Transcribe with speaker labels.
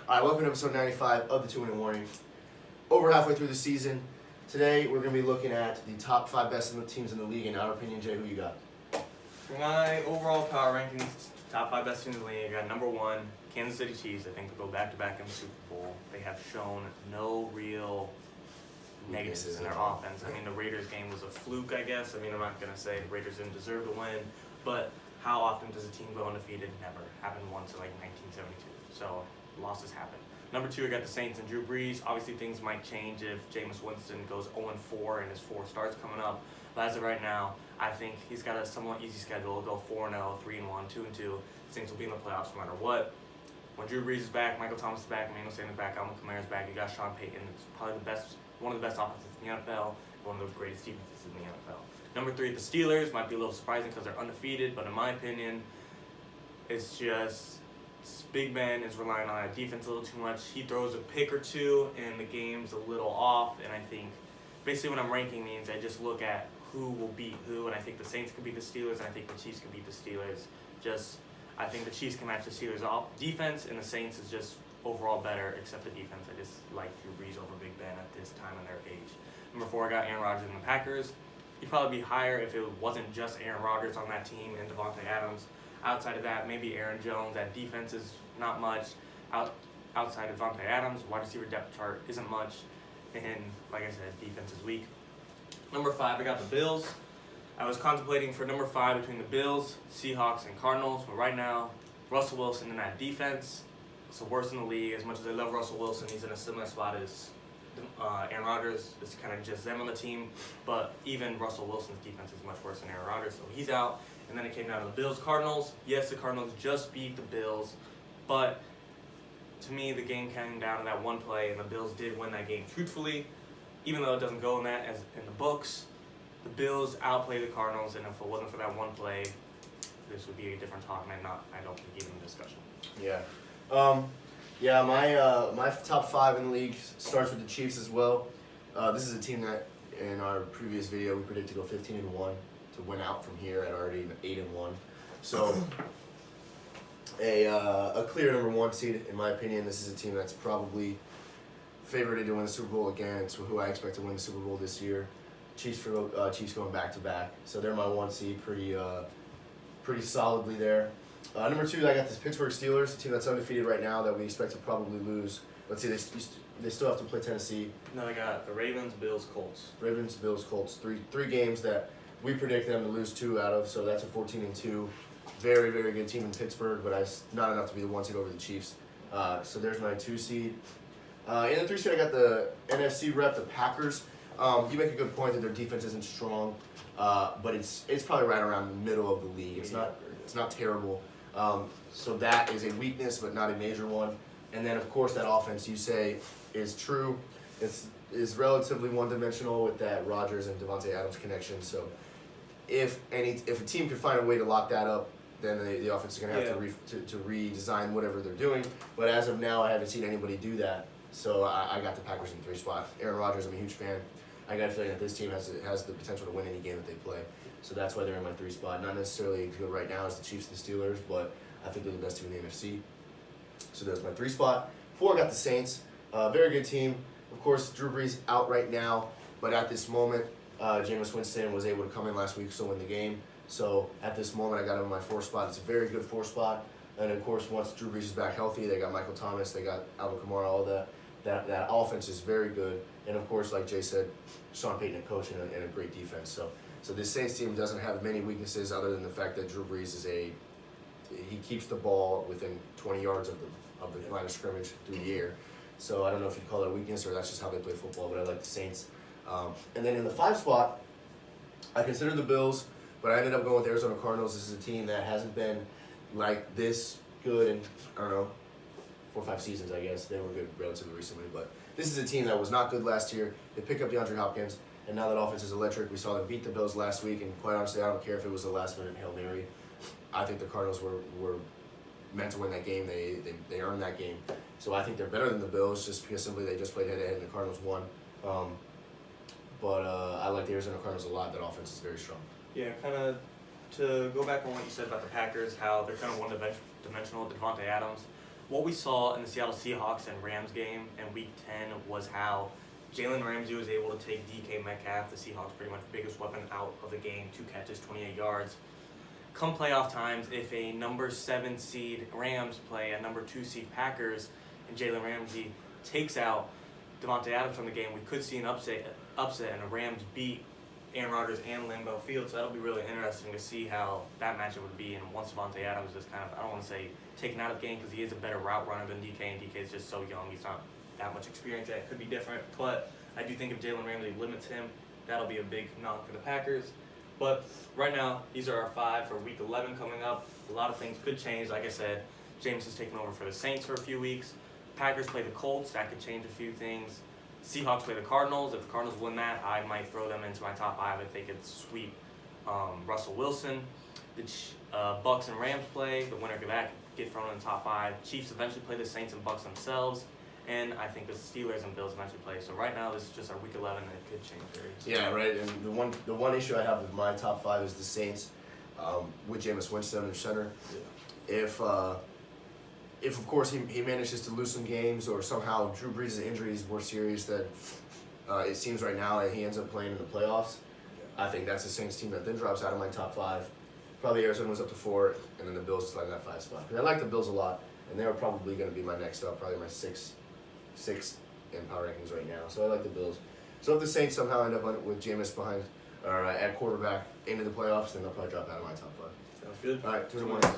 Speaker 1: All right, welcome to episode 95 of the 2-Minute Warning. Over halfway through the season. Today, we're going to be looking at the top 5 best teams in the league. In our opinion, Jay, who you got?
Speaker 2: For my overall power rankings, top 5 best teams in the league, I got number 1, Kansas City Chiefs. I think they'll go back-to-back in the Super Bowl. They have shown no real negatives in their offense. I mean, the Raiders game was a fluke, I guess. I mean, I'm not going to say the Raiders didn't deserve to win, but how often does a team go undefeated? Never. Happened once in like 1972. So losses happen. Number 2, I got the Saints and Drew Brees. Obviously, things might change if Jameis Winston goes 0-4 and his 4 starts coming up. But as of right now, I think he's got a somewhat easy schedule. He'll go 4-0, 3-1, 2-2. Saints will be in the playoffs no matter what. When Drew Brees is back, Michael Thomas is back, Emmanuel Sanders is back, Alvin Kamara's back. You got Sean Payton. It's probably one of the best offenses in the NFL, one of the greatest defenses in the NFL. Number 3, the Steelers. Might be a little surprising because they're undefeated, but in my opinion, it's just Big Ben is relying on that defense a little too much. He throws a pick or two, and the game's a little off. And I think basically when I'm ranking these, I just look at who will beat who, and I think the Saints can beat the Steelers, and I think the Chiefs can beat the Steelers. I think the Chiefs can match the Steelers' defense, and the Saints is just overall better, except the defense. I just like Drew Brees over Big Ben at this time in their age. Number 4, I got Aaron Rodgers and the Packers. He'd probably be higher if it wasn't just Aaron Rodgers on that team and Devontae Adams. Outside of that, maybe Aaron Jones. That defense is not much. Outside of Devontae Adams, wide receiver depth chart isn't much. And like I said, defense is weak. Number 5, I got the Bills. I was contemplating for number 5 between the Bills, Seahawks, and Cardinals. But right now, Russell Wilson in that defense, it's the worst in the league. As much as I love Russell Wilson, he's in a similar spot as Aaron Rodgers. It's kind of just them on the team. But even Russell Wilson's defense is much worse than Aaron Rodgers, so he's out. And then it came down to the Bills-Cardinals. Yes, the Cardinals just beat the Bills, but to me, the game came down to that one play, and the Bills did win that game truthfully. Even though it doesn't go in that as in the books, the Bills outplayed the Cardinals, and if it wasn't for that one play, this would be a different talk, and I don't think even a discussion.
Speaker 1: Yeah. My top 5 in the league starts with the Chiefs as well. This is a team that in our previous video we predicted to go 15-1 to win out from here at already 8-1. So a clear number 1 seed in my opinion. This is a team that's probably favored to win the Super Bowl again. It's who I expect to win the Super Bowl this year. Chiefs going back to back. So they're my 1 seed, pretty solidly there. Number 2, I got this Pittsburgh Steelers, a team that's undefeated right now that we expect to probably lose. Let's see, they still have to play Tennessee.
Speaker 2: No, they got the Ravens, Bills, Colts.
Speaker 1: Ravens, Bills, Colts. Three games that we predict them to lose 2 out of, so that's a 14-2. Very, very good team in Pittsburgh, but not enough to be the 1 seed over the Chiefs. So there's my 2 seed. In the 3 seed, I got the NFC rep, the Packers. You make a good point that their defense isn't strong, but it's probably right around the middle of the league. It's not terrible. So that is a weakness, but not a major one. And then, of course, that offense you say is true. Is relatively one-dimensional with that Rodgers and Devontae Adams connection. So if a team could find a way to lock that up, then the offense is going to have to redesign whatever they're doing. But as of now, I haven't seen anybody do that. So I got the Packers in 3 spot. Aaron Rodgers, I'm a huge fan. I got a feeling that this team has the potential to win any game that they play. So that's why they're in my 3 spot. Not necessarily as good right now as the Chiefs and the Steelers, but I think they're the best team in the NFC. So there's my 3 spot. 4, I got the Saints. Very good team. Of course, Drew Brees out right now, but at this moment, Jameis Winston was able to come in last week, so win the game. So at this moment, I got him in my 4 spot. It's a very good 4 spot. And of course, once Drew Brees is back healthy, they got Michael Thomas, they got Alvin Kamara, all that. That offense is very good. And of course, like Jay said, Sean Payton and coach and a great defense. So this Saints team doesn't have many weaknesses other than the fact that Drew Brees he keeps the ball within 20 yards of the line of scrimmage through the air. So I don't know if you'd call that a weakness or that's just how they play football, but I like the Saints. And then in the 5 spot, I considered the Bills, but I ended up going with Arizona Cardinals. This is a team that hasn't been like this good in, I don't know, 4 or 5 seasons, I guess. They were good relatively recently, but this is a team that was not good last year. They pick up DeAndre Hopkins, and now that offense is electric. We saw them beat the Bills last week, and quite honestly, I don't care if it was a last-minute Hail Mary. I think the Cardinals were meant to win that game. They earned that game. So I think they're better than the Bills just because simply they just played head-to-head and the Cardinals won. But I like the Arizona Cardinals a lot. That offense is very strong.
Speaker 2: Yeah, kind of to go back on what you said about the Packers, how they're kind of one-dimensional with Devontae Adams. what we saw in the Seattle Seahawks and Rams game in Week 10 was how Jalen Ramsey was able to take DK Metcalf, the Seahawks' pretty much biggest weapon, out of the game, 2 catches, 28 yards. Come playoff times, if a number 7 seed Rams play a number 2 seed Packers and Jalen Ramsey takes out Devontae Adams from the game, we could see an upset and the Rams beat Aaron Rodgers and Lambeau Field. So that'll be really interesting to see how that matchup would be. And once Devontae Adams is kind of, I don't want to say taken out of the game because he is a better route runner than DK, and DK is just so young. He's not that much experience yet. It could be different. But I do think if Jalen Ramsey limits him, that'll be a big knock for the Packers. But right now, these are our 5 for Week 11 coming up. A lot of things could change. Like I said, James is taking over for the Saints for a few weeks. Packers play the Colts. That could change a few things. Seahawks play the Cardinals. If the Cardinals win that, I might throw them into my top 5 if they could sweep Russell Wilson. The Bucks and Rams play. The winner of that could get thrown in the top 5. Chiefs eventually play the Saints and Bucks themselves. And I think the Steelers and Bills eventually play. So right now, this is just our Week 11, and it could change very easily.
Speaker 1: Yeah, right. And the one issue I have with my top 5 is the Saints with Jameis Winston under center. Yeah. If of course he manages to lose some games or somehow Drew Brees' injury is more serious than it seems right now and he ends up playing in the playoffs, I think that's the Saints team that then drops out of my top 5. Probably Arizona was up to 4, and then the Bills slide in that 5 spot. Because I like the Bills a lot, and they are probably going to be my next up, probably my 6th in power rankings right now. So I like the Bills. So if the Saints somehow end up with Jameis behind or at quarterback into the playoffs, then they'll probably drop out of my top 5.
Speaker 2: Sounds good.
Speaker 1: All right, 2-1.